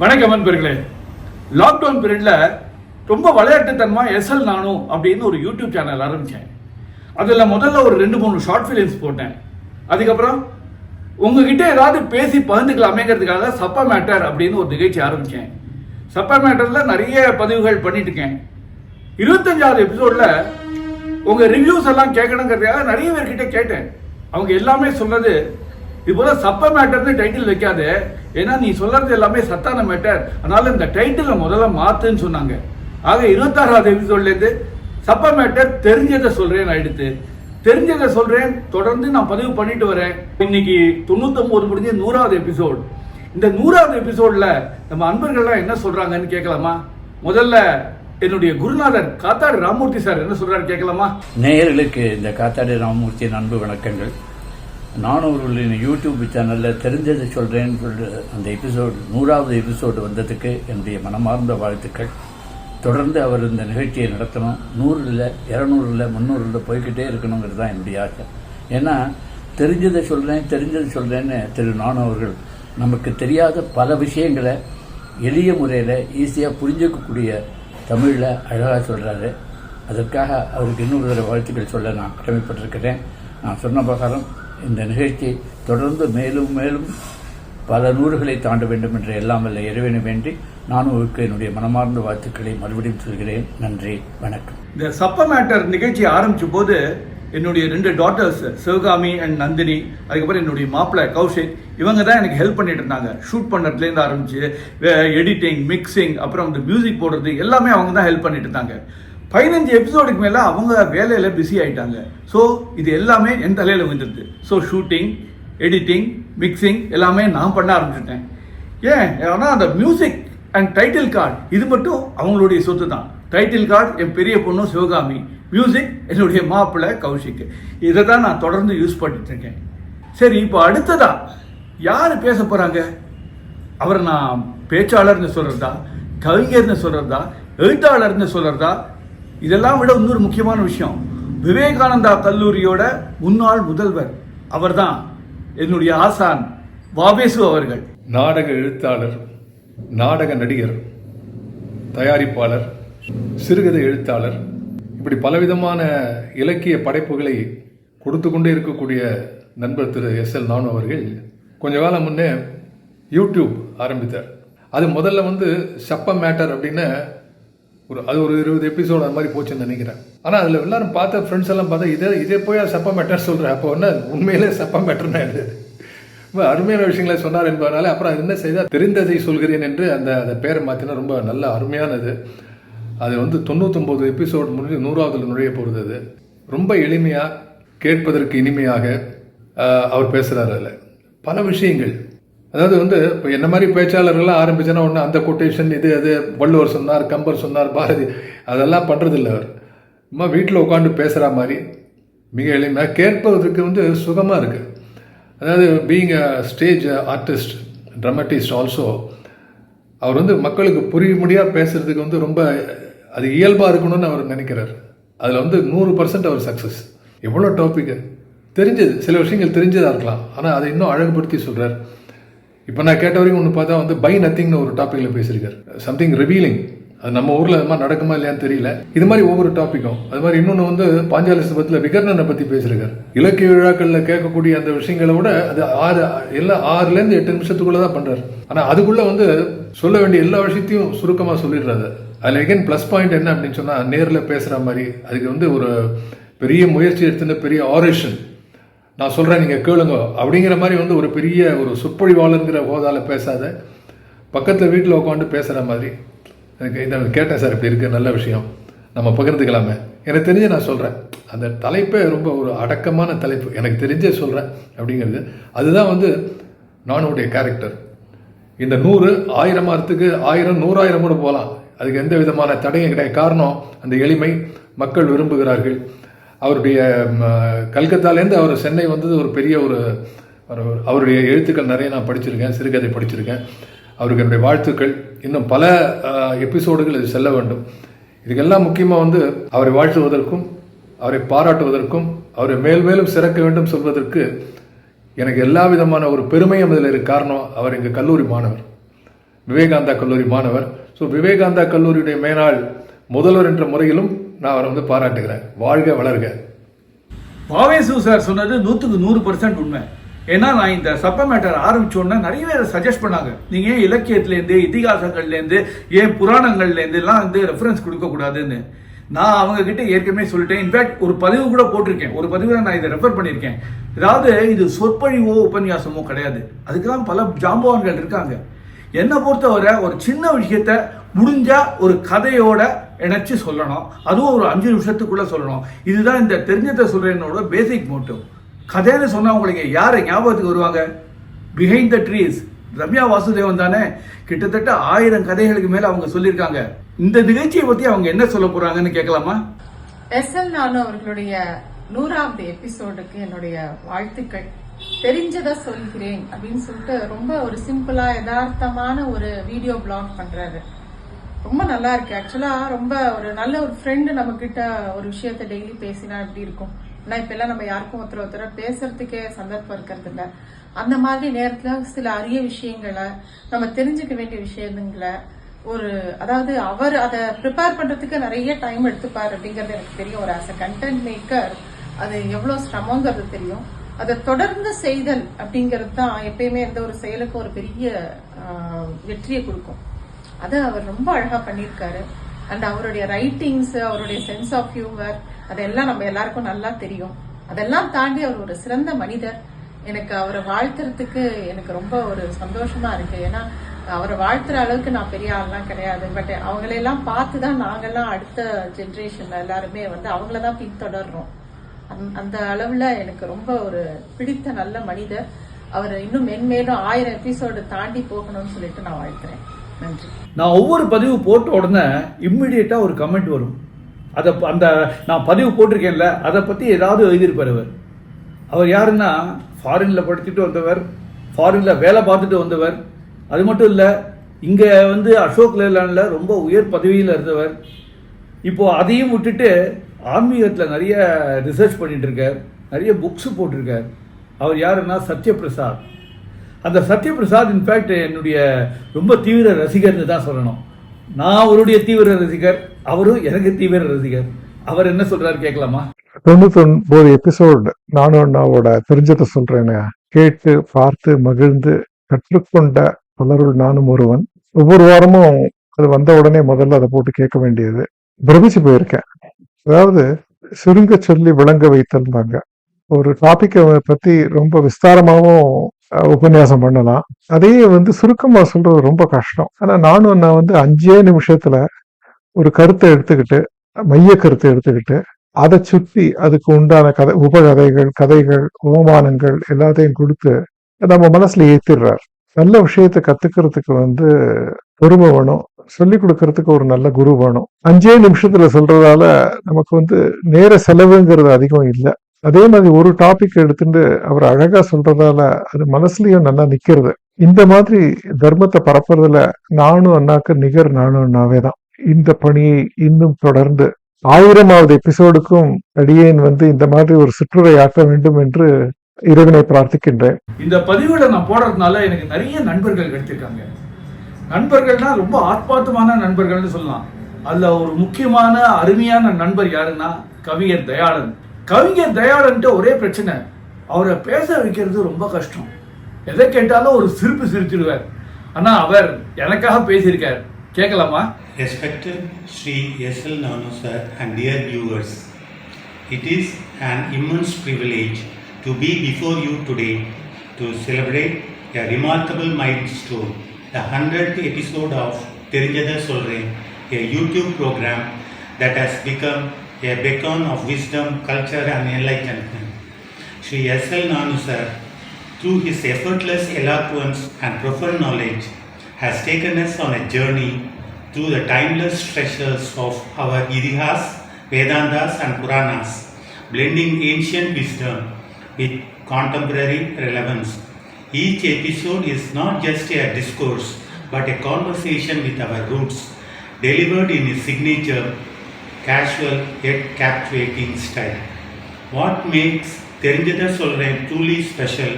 வணக்கம் நண்பர்களே. லாக்டவுன் பீரியட்ல ரொம்ப விளையாட்டுத்தனமா எஸ்எல் நானு அப்படின்னு ஒரு யூடியூப் சேனல் ஆரம்பிச்சேன். அதில் முதல்ல ஒரு 2-3 ஷார்ட் ஃபிலிம்ஸ் போட்டேன். அதுக்கப்புறம் உங்ககிட்ட ஏதாவது பேசி பகிர்ந்துக்கலாமேங்கிறதுக்காக சப்பா மேட்டர் அப்படின்னு ஒரு நிகழ்ச்சி ஆரம்பித்தேன். சப்பா மேட்டரில் நிறைய பதிவுகள் பண்ணிட்டு இருக்கேன். 25வது எபிசோடில் உங்கள் ரிவ்யூஸ் எல்லாம் கேட்கணுங்கிறதுக்காக நிறைய பேர்கிட்ட கேட்டேன். அவங்க எல்லாமே சொல்றது இது போல சப்ப மேட்டர்னு டைட்டில் வைக்காத, ஏன்னா நீ சொல்றது எல்லாமே சத்தான மேட்டர், அதனால இந்த டைட்டிலை முதல்ல மாத்துன்னு சொன்னாங்க. ஆக 26வது எபிசோட்லேருந்து சப்ப மேட்டர் தெரிஞ்சதை சொல்றேன், எடுத்து தெரிஞ்சதை சொல்றேன், தொடர்ந்து நான் பதிவு பண்ணிட்டு வரேன். இன்னைக்கு 99 முடிஞ்ச 100வது எபிசோட். இந்த 100வது எபிசோட்ல நம்ம அன்பர்கள்லாம் என்ன சொல்றாங்கன்னு கேட்கலாமா? முதல்ல என்னுடைய குருநாதர் காத்தாடி ராமமூர்த்தி சார் என்ன சொல்றாரு கேட்கலாமா? நேயர்களுக்கு இந்த காத்தாடி ராமமூர்த்தியின் அன்பு வணக்கங்கள். நானும் அவர்களின் யூடியூப் சேனலில் தெரிஞ்சதை சொல்கிறேன்னு சொல்லிட்டு அந்த எபிசோடு 100வது எபிசோடு வந்ததுக்கு என்னுடைய மனமார்ந்த வாழ்த்துக்கள். தொடர்ந்து அவர் இந்த நிகழ்ச்சியை நடத்தணும். 100 இல்லை, 200 இல்லை, 300 போய்கிட்டே இருக்கணுங்கிறது தான் என்னுடைய ஆசை. ஏன்னா தெரிஞ்சதை சொல்கிறேன்னு திரு நானு அவர்கள் நமக்கு தெரியாத பல விஷயங்களை எளிய முறையில் ஈஸியாக புரிஞ்சிக்கக்கூடிய தமிழில் அழகாக சொல்கிறாரு. அதற்காக அவருக்கு இன்னொரு தடவை வாழ்த்துக்கள் சொல்ல நான் கடமைப்பட்டிருக்கிறேன். நான் சொன்ன பிரகாரம் இந்த நிகழ்ச்சி தொடர்ந்து மேலும் மேலும் பல 100களை தாண்ட வேண்டும் என்று எல்லாம் வல்ல இறைவனை வேண்டி நானும் என்னுடைய மனமார்ந்த வாழ்த்துக்களை மறுபடியும் சொல்கிறேன். நன்றி, வணக்கம். இந்த சப்ப மேட்டர் நிகழ்ச்சி ஆரம்பிச்ச போது என்னுடைய 2 டாட்டர்ஸ் சிவகாமி அண்ட் நந்தினி, அதுக்கப்புறம் என்னுடைய மாப்பிள்ளை கௌஷிக், இவங்க தான் எனக்கு ஹெல்ப் பண்ணிட்டு இருந்தாங்க. ஷூட் பண்ணுறதுலேருந்து ஆரம்பிச்சு எடிட்டிங், மிக்சிங், அப்புறம் இந்த மியூசிக் போடுறது எல்லாமே அவங்க தான் ஹெல்ப் பண்ணிட்டு இருந்தாங்க. 15 எபிசோடுக்கு மேலே அவங்க வேலையில் பிஸி ஆகிட்டாங்க. ஸோ இது எல்லாமே என் தலையில் வந்துடுது. ஸோ ஷூட்டிங், எடிட்டிங், மிக்சிங் எல்லாமே நான் பண்ண ஆரம்பிச்சிட்டேன். ஏன் ஆனால் அந்த மியூசிக் அண்ட் டைட்டில் கார்டு இது மட்டும் அவங்களுடைய சொத்து தான். டைட்டில் கார்டு என் பெரிய பொண்ணு சிவகாமி, மியூசிக் என்னுடைய மாப்பிள்ளை கௌஷிக். இதை தான் நான் தொடர்ந்து யூஸ் பண்ணிட்டு இருக்கேன். சரி, இப்போ அடுத்ததா யார் பேச போகிறாங்க? அவரை நான் பேச்சாளர்னு சொல்கிறதா, கவிஞர்னு சொல்கிறதா, எழுத்தாளர்னு சொல்கிறதா? இதெல்லாம் விட இன்னொரு முக்கியமான விஷயம், விவேகானந்தா கல்லூரியோட முன்னாள் முதல்வர் அவர்தான் என்னுடைய ஆசான் வாவேசு அவர்கள். நாடக எழுத்தாளர், நாடக நடிகர், தயாரிப்பாளர், சிறுகதை எழுத்தாளர், இப்படி பலவிதமான இலக்கிய படைப்புகளை கொடுத்து கொண்டே இருக்கக்கூடிய நண்பர் திரு எஸ்எல் நானு அவர்கள் கொஞ்ச காலம் முன்னே யூடியூப் ஆரம்பித்தார். அது முதல்ல சப்ப மேட்டர் அப்படின்னு அது ஒரு 20 எபிசோடு அது மாதிரி போச்சுன்னு நினைக்கிறேன். ஆனால் அதில் எல்லாரும் பார்த்த ஃப்ரெண்ட்ஸ் எல்லாம் பார்த்தா இதே போய் சப்ப மேட்டர் சொல்கிறேன். அப்போ என்ன உண்மையிலே சப்ப மேட்டர்னா இது ரொம்ப அருமையான விஷயங்களை சொன்னார் என்பதனால அப்புறம் என்ன செய்தால் தெரிந்ததை சொல்கிறேன் என்று அந்த பேரை மாற்றினா ரொம்ப நல்ல அருமையானது. அது 99 எபிசோடு முடிஞ்சு 100வது நுழைய போகிறது. அது ரொம்ப எளிமையாக, கேட்பதற்கு இனிமையாக அவர் பேசுகிறார். அதில் பல விஷயங்கள், அதாவது இப்போ என்ன மாதிரி பேச்சாளர்கள்லாம் ஆரம்பிச்சேன்னா ஒன்று அந்த கொட்டேஷன் இது அது வள்ளுவர் சொன்னார், கம்பர் சொன்னார், பாரதி, அதெல்லாம் பண்ணுறதில்ல. அவர் சும்மா வீட்டில் உட்காந்து பேசுகிற மாதிரி மிக எளிமையாக கேட்பதற்கு சுகமாக இருக்குது. அதாவது being a stage artist, dramatist also, அவர் மக்களுக்கு புரியும்படியாக பேசுகிறதுக்கு ரொம்ப அது இயல்பாக இருக்கணும்னு அவர் நினைக்கிறார். அதில் 100% அவர் சக்ஸஸ். எவ்வளோ டாப்பிக்கு தெரிஞ்சது, சில விஷயங்கள் தெரிஞ்சதாக இருக்கலாம், ஆனால் அதை இன்னும் அழகுபடுத்தி சொல்கிறார். இப்போ நான் கேட்ட வரைக்கும் ஒன்று பார்த்தா பை நத்திங்னு ஒரு டாப்பிக்கில் பேசியிருக்காரு. Something revealing. அது நம்ம ஊரில் அது மாதிரி நடக்குமா இல்லையான்னு தெரியல. இது மாதிரி ஒவ்வொரு டாப்பிக்கும். அது மாதிரி இன்னொன்று பாஞ்சாலி சபத்தில் விகர்ணனை பற்றி பேசியிருக்காரு. இலக்கிய விழாக்களில் கேட்கக்கூடிய அந்த விஷயங்களை விட அது 6லேருந்து 8 நிமிஷத்துக்குள்ளே தான் பண்ணுறாரு. ஆனால் அதுக்குள்ளே சொல்ல வேண்டிய எல்லா விஷயத்தையும் சுருக்கமாக சொல்லிடுறாரு. அதில் எகைன் ப்ளஸ் பாயிண்ட் என்ன அப்படின்னு சொன்னால் நேரில் பேசுகிற மாதிரி, அதுக்கு ஒரு பெரிய முயற்சி எடுத்துன்னு பெரிய ஆரேஷன், நான் சொல்கிறேன் நீங்கள் கேளுங்க அப்படிங்கிற மாதிரி ஒரு பெரிய ஒரு சொற்பொழிவாளருங்கிற ஹோதால பேசாத, பக்கத்தில் வீட்டில் உட்காந்து பேசுகிற மாதிரி. எனக்கு இதை கேட்டேன் சார், இப்படி இருக்குது, நல்ல விஷயம், நம்ம பகிர்ந்துக்கலாமே, எனக்கு தெரிஞ்ச நான் சொல்கிறேன். அந்த தலைப்பே ரொம்ப ஒரு அடக்கமான தலைப்பு, எனக்கு தெரிஞ்சே சொல்கிறேன் அப்படிங்கிறது. அதுதான் நானுடைய கேரக்டர். இந்த 100 1000 1000 100,000 கூட போகலாம். அதுக்கு எந்த விதமான தடையும் கிடையாது. காரணம் அந்த எளிமை. மக்கள் விரும்புகிறார்கள். அவருடைய கல்கத்தாலேருந்து அவர் சென்னை வந்தது ஒரு பெரிய அவருடைய எழுத்துக்கள் நிறைய நான் படிச்சிருக்கேன், சிறுகதை படிச்சிருக்கேன். அவருக்கு என்னுடைய வாழ்த்துக்கள். இன்னும் பல எபிசோடுகள் இது செல்ல வேண்டும். இதுக்கெல்லாம் முக்கியமாக அவரை வாழ்த்துவதற்கும் அவரை பாராட்டுவதற்கும் அவரை மேலும் சிறக்க வேண்டும் சொல்வதற்கு எனக்கு எல்லா விதமான ஒரு பெருமையும் அதில் இருக்கு. காரணம், அவர் எங்கள் கல்லூரி மாணவர். விவேகானந்தா கல்லூரி மாணவர். ஸோ விவேகானந்தா கல்லூரியுடைய மேனாள் முதல்வர் என்ற முறையிலும் நான் அவரை வந்து பாராட்டுகிறேன். வாழ்க வளர்க. வாவேசு சார் சொன்னது 100% உண்மை. ஏன்னா நான் இந்த சப்ப மேட்டர் ஆரம்பிச்சோன்னா நிறைய பேர் சஜஸ்ட் பண்ணாங்க, நீங்கள் ஏன் இலக்கியத்துலேருந்து இதிகாசங்கள்லேருந்து ஏன் புராணங்கள்லேருந்து எல்லாம் வந்து ரெஃபரன்ஸ் கொடுக்கக்கூடாதுன்னு. நான் அவங்க கிட்ட ஏற்கனவே சொல்லிட்டேன். இன்ஃபேக்ட் ஒரு பதிவு கூட போட்டிருக்கேன், ஒரு பதிவில் நான் இதை ரெஃபர் பண்ணியிருக்கேன். அதாவது இது சொற்பொழிவோ உபன்யாசமோ கிடையாது, அதுக்கெல்லாம் பல ஜாம்பவான்கள் இருக்காங்க. என்னை பொறுத்தவரை ஒரு சின்ன விஷயத்த முடிஞ்சா ஒரு கதையோட இணைச்சு சொல்லணும், அதுவும் ஒரு 5 நிமிஷத்துக்குள்ள சொல்லணும். இதுதான் இந்த தெரிஞ்சதை சொல்றேனோட பேசிக் மோட்டிவ். கதைன்னு சொன்னா உங்களுக்கு யாரை ஞாபகத்துக்கு வருவாங்க? Behind the trees Ramya Vasudevan தானே. கிட்டத்தட்ட 1000 கதைகளுக்கு மேல அவங்க சொல்லியிருக்காங்க. இந்த நிகழ்ச்சியை பத்தி அவங்க என்ன சொல்ல போறாங்கன்னு கேட்கலாமா? SL நானு அவர்களுடைய 100வது எபிசோடுக்கு என்னுடைய வாழ்த்துக்கள். தெரிஞ்சதை சொல்கிறேன் அப்படின்னு சொல்லிட்டு ரொம்ப ஒரு சிம்பிளா யதார்த்தமான ஒரு வீடியோ பிளாக் பண்றாரு. ரொம்ப நல்லா இருக்கு. ஆக்சுவலா ரொம்ப ஒரு நல்ல ஒரு ஃப்ரெண்டு நம்ம கிட்ட ஒரு விஷயத்த டெய்லி பேசினா எப்படி இருக்கும். ஆனா இப்ப எல்லாம் நம்ம யாருக்கும் ஒருத்தர பேசுறதுக்கே சந்தர்ப்பம் இருக்கிறது இல்ல. அந்த மாதிரி நேரத்துல சில அரிய விஷயங்களை நம்ம தெரிஞ்சுக்க வேண்டிய விஷயங்களை அதாவது அவர் அதை ப்ரிப்பேர் பண்றதுக்கு நிறைய டைம் எடுத்துப்பாரு அப்படிங்கறது எனக்கு தெரியும். ஒரு ஆஸ் அ கண்டென்ட் மேக்கர் அது எவ்வளவு சிரமங்கிறது தெரியும். அதை தொடர்ந்து செய்தல் அப்படிங்கிறது தான் எப்பயுமே எந்த ஒரு செயலுக்கும் ஒரு பெரிய வெற்றியை கொடுக்கும். அதை அவர் ரொம்ப அழகா பண்ணியிருக்காரு. அண்ட் அவருடைய ரைட்டிங்ஸ், அவருடைய சென்ஸ் ஆஃப் ஹியூமர், அதெல்லாம் நம்ம எல்லாருக்கும் நல்லா தெரியும். அதெல்லாம் தாண்டி அவர் ஒரு சிறந்த மனிதர். எனக்கு அவரை வாழ்த்துறதுக்கு எனக்கு ரொம்ப ஒரு சந்தோஷமா இருக்கு. ஏன்னா அவரை வாழ்த்துற அளவுக்கு நான் பெரிய ஆள்லாம் கிடையாது. பட் அவங்களெல்லாம் பார்த்துதான் நாங்கெல்லாம் அடுத்த ஜென்ரேஷன்ல எல்லாருமே வந்து அவங்களதான் பின்தொடர்றோம். அந்த அளவுல எனக்கு ரொம்ப ஒரு பிடித்த நல்ல மனிதர். அவர் இன்னும் மென்மேலும் 1000 எபிசோடு தாண்டி போகணும்னு சொல்லிட்டு நான் வாழ்த்துறேன். நன்றி. நான் ஒவ்வொரு பதிவு போட்ட உடனே இம்மிடியேட்டா ஒரு கமெண்ட் வரும். அந்த நான் பதிவு போட்டிருக்கேன்ல அதை பத்தி ஏதாவது எழுதியிருப்பார். அவர் யாருன்னா ஃபாரின்ல படிச்சுட்டு வந்தவர், ஃபாரின்ல வேலை பார்த்துட்டு வந்தவர். அது மட்டும் இல்லை, இங்கே வந்து அசோக் லேலாண்டில் ரொம்ப உயர் பதவியில் இருந்தவர். இப்போ அதையும் விட்டுட்டு ஆன்மீகத்தில் நிறைய ரிசர்ச் பண்ணிட்டு இருக்கார், நிறைய புக்ஸ் போட்டிருக்கார். அவர் யாருன்னா சத்யபிரசாத். அந்த சத்யபிரசாத் இன்ஃபேக்ட் என்னுடைய ரொம்ப தீவிர ரசிகர்னு தான் சொல்லணும். நான் அவருடைய தீவிர ரசிகர், அவரும் எனக்கு தீவிர ரசிகர். அவர் என்ன சொல்றாரு கேட்கலாமா? 99 எபிசோடு நானும் அண்ணாவோட தெரிஞ்சதை சொல்றேன்னு கேட்டு பார்த்து மகிழ்ந்து கற்றுக்கொண்ட பலருள் நானும் ஒருவன். ஒவ்வொரு வாரமும் அது வந்த உடனே முதல்ல அதை போட்டு கேட்க வேண்டியது. பிரமிச்சு போயிருக்கேன். அதாவது சுருங்க சொல்லி விளங்க வைத்தல்பாங்க. ஒரு டாபிக்கை பத்தி ரொம்ப விஸ்தாரமாகவும் உபன்யாசம் பண்ணலாம். அதையே வந்து சுருக்கமா சொல்றது ரொம்ப கஷ்டம். ஆனா நானும் நான் வந்து 5 நிமிஷத்துல ஒரு கருத்தை எடுத்துக்கிட்டு, மைய கருத்தை எடுத்துக்கிட்டு, அதை சுற்றி அதுக்கு உண்டான கதைகள், உபமானங்கள் எல்லாத்தையும் கொடுத்து நம்ம மனசுல ஏத்திடுறார். நல்ல விஷயத்தை கத்துக்கிறதுக்கு வந்து பொறுமை வேணும், சொல்லி கொடுக்கறதுக்கு ஒரு நல்ல குரு வேணும். 5 நிமிஷத்துல சொல்றதால நமக்கு வந்து நேர செலவுங்கிறது அதிகம் இல்லை. அதே மாதிரி ஒரு டாபிக் எடுத்துட்டு அவர் அழகா சொல்றதால அது மனசுலயும் நல்லா நிக்கிறது. இந்த மாதிரி தர்மத்தை பரப்புறதுல நானும் அண்ணாக்கு நிகர் நானும் அண்ணாவே தான். இந்த பணியை இன்னும் தொடர்ந்து 1000வது எபிசோடுக்கும் அடியேன் வந்து இந்த மாதிரி ஒரு சுற்றுரை ஆக்க வேண்டும் என்று இறைவனை பிரார்த்திக்கின்றேன். இந்த பதிவுகளை நான் போடுறதுனால எனக்கு நிறைய நண்பர்கள் கிடைச்சிருக்காங்க. நண்பர்கள்னா ரொம்ப ஆத்மார்த்தமான நண்பர்கள்னு சொல்லலாம். அதுல ஒரு முக்கியமான அருமையான நண்பர் யாருன்னா கவிஞர் தயாளன். கவிஞர் தயாளன்ட்டு ஒரே பிரச்சனை, அவரை பேச வைக்கிறது ரொம்ப கஷ்டம். எதை கேட்டாலும் ஒரு சிரிப்பு சிரிச்சிடுவார். ஆனா அவர் எனக்காக பேசியிருக்கார். கேட்கலாமா? Respected Sri SL Nanu sir and dear viewers, it is an immense privilege to be before you today to celebrate a remarkable milestone, the 100th episode of Therinjatha Solren, a YouTube program that has become a beacon of wisdom, culture and enlightenment. Sri SL Nanu sir, through his effortless eloquence and profound knowledge, has taken us on a journey through the timeless treasures of our Idihas, Vedantas and Puranas, blending ancient wisdom with contemporary relevance. Each episode is not just a discourse, but a conversation with our roots, delivered in his signature, casual yet captivating style. What makes Therinjatha Solren truly special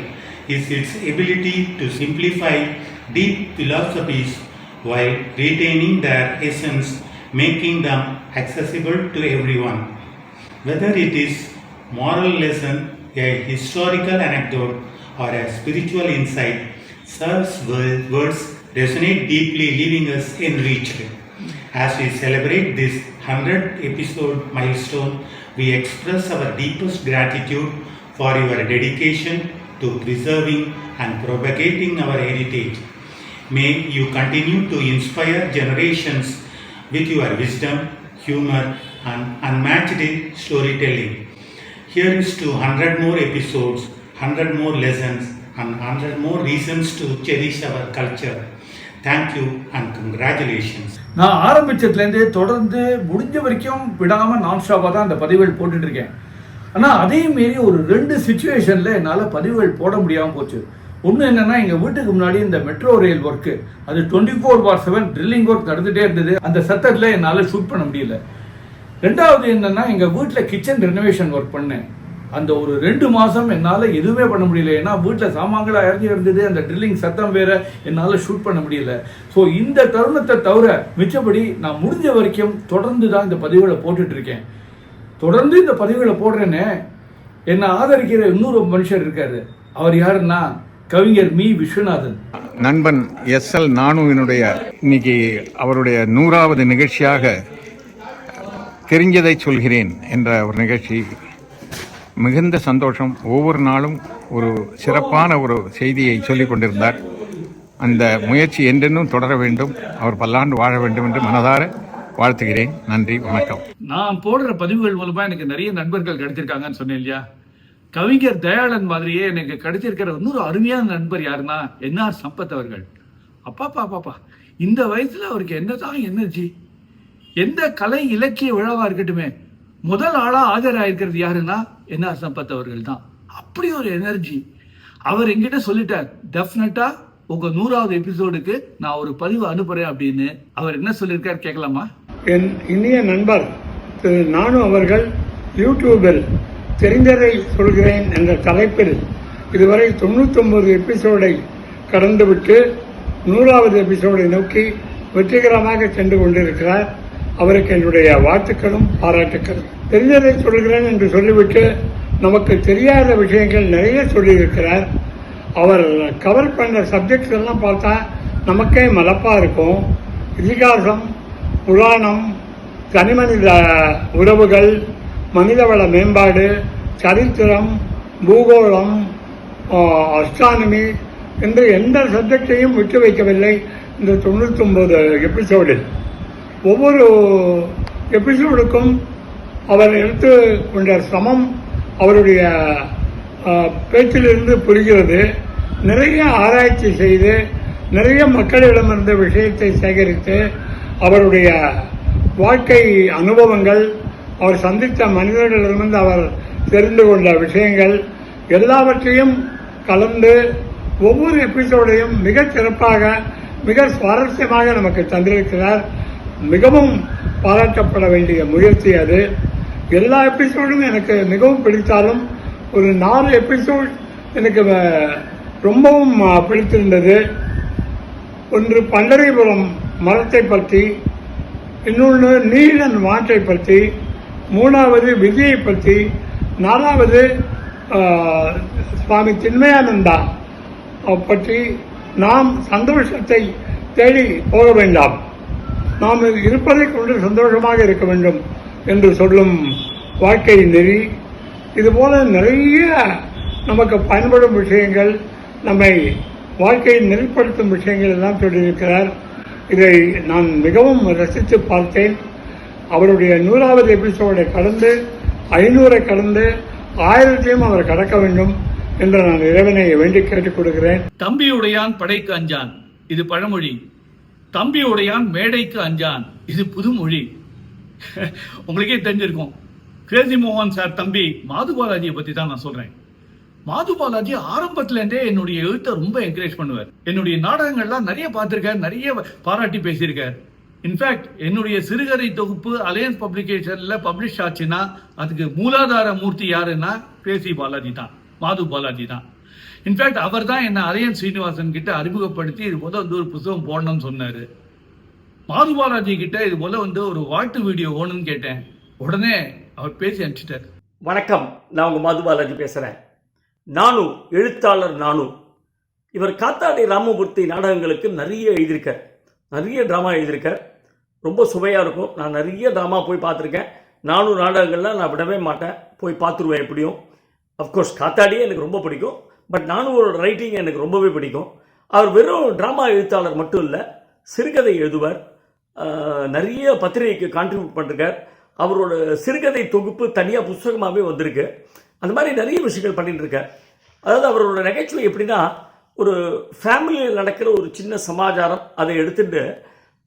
is its ability to simplify deep philosophies while retaining their essence, making them accessible to everyone. Whether it is moral lesson, a historical anecdote, or a spiritual insight, Sir's words resonate deeply, leaving us enriched. As we celebrate this 100th episode milestone, we express our deepest gratitude for your dedication to preserving and propagating our heritage. May you continue to inspire generations with your wisdom, humor, and unmatched storytelling. Here is to 100 more episodes, 100 more lessons, and 100 more reasons to cherish our culture. Thank you and congratulations. நான் ஆரம்பிச்சதுலேருந்து தொடர்ந்து முடிஞ்ச வரைக்கும் விடாமல் நான் ஸ்டாப்பாக தான் அந்த பதிவுகள் போட்டுட்டு இருக்கேன். ஆனால் அதே மாரி ஒரு 2 சுச்சுவேஷனில் என்னால் பதிவுகள் போட முடியாமல் போச்சு. ஒன்று என்னென்னா, எங்கள் வீட்டுக்கு முன்னாடி இந்த மெட்ரோ ரயில் ஒர்க்கு, அது 24/7 ட்ரில்லிங் ஒர்க் நடந்துகிட்டே இருந்தது. அந்த சத்தத்தில் என்னால் ஷூட் பண்ண முடியல. ரெண்டாவது என்னென்னா, எங்கள் வீட்டில் கிச்சன் ரெனோவேஷன் ஒர்க் பண்ணேன். அந்த ஒரு 2 மாதம் என்னால் எதுவுமே பண்ண முடியல. ஏன்னா வீட்டில் சாமான்களை இறங்கி இருந்தது, அந்த ட்ரில்லிங் சத்தம் வேற, என்னால் ஷூட் பண்ண முடியல. ஸோ இந்த தருணத்தை தவிர மிச்சப்படி நான் முடிஞ்ச வரைக்கும் தொடர்ந்து தான் இந்த பதிவுகளை போட்டுட்டு இருக்கேன். தொடர்ந்து இந்த பதிவுகளை போடுறேன்னு என்னை ஆதரிக்கிற இன்னொரு மனுஷர் இருக்காரு. அவர் யாருன்னா கவிஞர் மீ. விஸ்வநாதன். நண்பன் எஸ்எல் நானுவினுடைய இன்னைக்கு அவருடைய 100வது நிகழ்ச்சியாக தெரிஞ்சதை சொல்கிறேன் என்ற ஒரு நிகழ்ச்சி. மிகுந்த சந்தோஷம். ஒவ்வொரு நாளும் ஒரு சிறப்பான ஒரு செய்தியை சொல்லிக் கொண்டிருந்தார். அந்த முயற்சி என்றென்னும் தொடர வேண்டும். அவர் பல்லாண்டு வாழ வேண்டும் என்று மனதார வாழ்த்துகிறேன். நன்றி, வணக்கம். நான் போடுற பதிவுகள் மூலமா எனக்கு நிறைய நண்பர்கள் கிடைச்சிருக்காங்கன்னு சொன்னேன் இல்லையா? கவிஞர் தயாளன் மாதிரியே எனக்கு கிடைச்சிருக்கிற இன்னொரு அருமையான நண்பர் யாருன்னா என்ஆர் சம்பத் அவர்கள். அப்பாப்பா, இந்த வயசுல அவருக்கு என்னதான் எனர்ஜி! எந்த கலை இலக்கிய விழாவா இருக்கட்டுமே, முதல் ஆளா ஆஜராயிருக்கிறது யாருன்னா என்ஆர் சம்பத் அவர்கள் தான். அப்படி ஒரு எனர்ஜி. அவர் என்கிட்ட சொல்லிட்டார், டெஃபினட்டா உங்க 100வது எபிசோடுக்கு நான் ஒரு பதிவு அனுப்புறேன் அப்படின்னு. அவர் என்ன சொல்லியிருக்கார் கேட்கலாமா? என் இனிய நண்பர் திரு நானு அவர்கள் யூடியூபில் தெரிந்ததை சொல்கிறேன் என்ற தலைப்பில் இதுவரை 99 எபிசோடை கடந்துவிட்டு 100வது எபிசோடை நோக்கி வெற்றிகரமாக சென்று கொண்டிருக்கிறார். அவருக்கு என்னுடைய வாழ்த்துக்களும் பாராட்டுக்களும். தெரிந்ததை சொல்கிறேன் என்று சொல்லிவிட்டு நமக்கு தெரியாத விஷயங்கள் நிறைய சொல்லியிருக்கிறார். அவர் கவர் பண்ண சப்ஜெக்ட்ஸ் எல்லாம் பார்த்தா நமக்கே மலப்பா இருக்கும். இதிகாசம், புராணம், தனிமனித உறவுகள், மனிதவள மேம்பாடு, சரித்திரம், பூகோளம், அஸ்ட்ரானமி என்று எந்த சப்ஜெக்டையும் விட்டு வைக்கவில்லை இந்த 99 எபிசோடில். ஒவ்வொரு எபிசோடுக்கும் அவர் எடுத்து கொண்ட சிரமம் அவருடைய பேச்சிலிருந்து புரிகிறது. நிறைய ஆராய்ச்சி செய்து நிறைய மக்களிடமிருந்த விஷயத்தை சேகரித்து அவருடைய வாழ்க்கை அனுபவங்கள், அவர் சந்தித்த மனிதர்களிடமிருந்து அவர் தெரிந்து கொண்ட விஷயங்கள் எல்லாவற்றையும் கலந்து ஒவ்வொரு எபிசோடையும் மிக சிறப்பாக, மிக சுவாரஸ்யமாக நமக்கு தந்திருக்கிறார். மிகவும் பாராட்டப்பட வேண்டிய முயற்சி அது. எல்லா எபிசோடும் எனக்கு மிகவும் பிடித்தாலும் ஒரு 4 எபிசோட் எனக்கு ரொம்பவும் பிடித்திருந்தது. ஒன்று பண்டரிபுரம் மரத்தை பற்றி, இன்னொன்று நீலன் வாட்டை பற்றி, 3வது விஜயை பற்றி, 4வது சுவாமி சின்மயானந்தா பற்றி. நாம் சந்தோஷத்தை தேடி போக வேண்டாம், நாம் இருப்பதை கொண்டு சந்தோஷமாக இருக்க வேண்டும் என்று சொல்லும் வாழ்க்கை நெறி. இதுபோல நிறைய நமக்கு பயன்படும் விஷயங்கள், நம்மை வாழ்க்கையை நெறிப்படுத்தும் விஷயங்கள் எல்லாம் சொல்லியிருக்கிறார். இதை நான் மிகவும் ரசித்து பார்த்தேன். அவருடைய 100வது எபிசோடை கடந்து 500 கடந்து 1000 அவர் கடக்க வேண்டும் என்று நான் இறைவனை வேண்டி கேட்டுக் கொடுக்கிறேன். தம்பியுடையான் படைக்கு அஞ்சான், இது பழமொழி. தம்பியுடையான் மேடைக்கு அஞ்சான், இது புதுமொழி. உங்களுக்கே தெரிஞ்சிருக்கும், கிரேசி மோகன் சார் தம்பி மாது பாலாஜியை பத்தி தான் நான் சொல்றேன். மாது பாலாஜி ஆரம்பத்துல இருந்தே என்னுடைய எழுத்தை ரொம்ப என்கரேஜ் பண்ணுவார். என்னுடைய நாடகங்கள்லாம் நிறைய பார்த்திருக்கார், நிறைய பாராட்டி பேசியிருக்கார். இன்ஃபேக்ட் என்னுடைய சிறுகதை தொகுப்பு அலையன்ஸ் பப்ளிகேஷன்ல பப்ளிஷ் ஆச்சுன்னா அதுக்கு மூலாதார மூர்த்தி யாருன்னா கிரேசி பாலாஜி தான், மாது பாலாஜி தான். இன்ஃபேக்ட் அவர் தான் என்ன அலையன்ஸ் ஸ்ரீனிவாசன் கிட்ட அறிமுகப்படுத்தி இது போல ஒரு புத்தகம் போடணும்னு சொன்னாரு. மாதுபாலாஜி கிட்ட இது போல வந்து ஒரு வாழ்த்து வீடியோ வேணும்னு கேட்டேன். உடனே அவர் பேசி அனுப்பிச்சிட்டார். வணக்கம், நான் உங்கள் மதுபாலாஜி பேசுகிறேன். நானு எழுத்தாளர் நானு. இவர் காத்தாடி ராமமூர்த்தி நாடகங்களுக்கு நிறைய எழுதியிருக்கார், நிறைய ட்ராமா எழுதியிருக்கார். ரொம்ப சுவையாக இருக்கும். நான் நிறைய ட்ராமா போய் பார்த்துருக்கேன். நானும் நாடகங்கள்லாம் நான் விடவே மாட்டேன், போய் பார்த்துருவேன் எப்படியும். அஃப்கோர்ஸ் காத்தாடியே எனக்கு ரொம்ப பிடிக்கும். பட் நானுவோட ரைட்டிங் எனக்கு ரொம்பவே பிடிக்கும். அவர் வெறும் ட்ராமா எழுத்தாளர் மட்டும் இல்லை, சிறுகதை எழுதுவார், நிறைய பத்திரிகைக்கு கான்ட்ரிபியூட் பண்ணிருக்கார். அவரோட சிறுகதை தொகுப்பு தனியாக புஸ்தகமாகவே வந்திருக்கு. அந்த மாதிரி நிறைய விஷயங்கள் பண்ணிட்டு இருக்கார். அதாவது அவரோட நகைச்சுவை எப்படின்னா, ஒரு ஃபேமிலியில் நடக்கிற ஒரு சின்ன சமாச்சாரம் அதை எடுத்துட்டு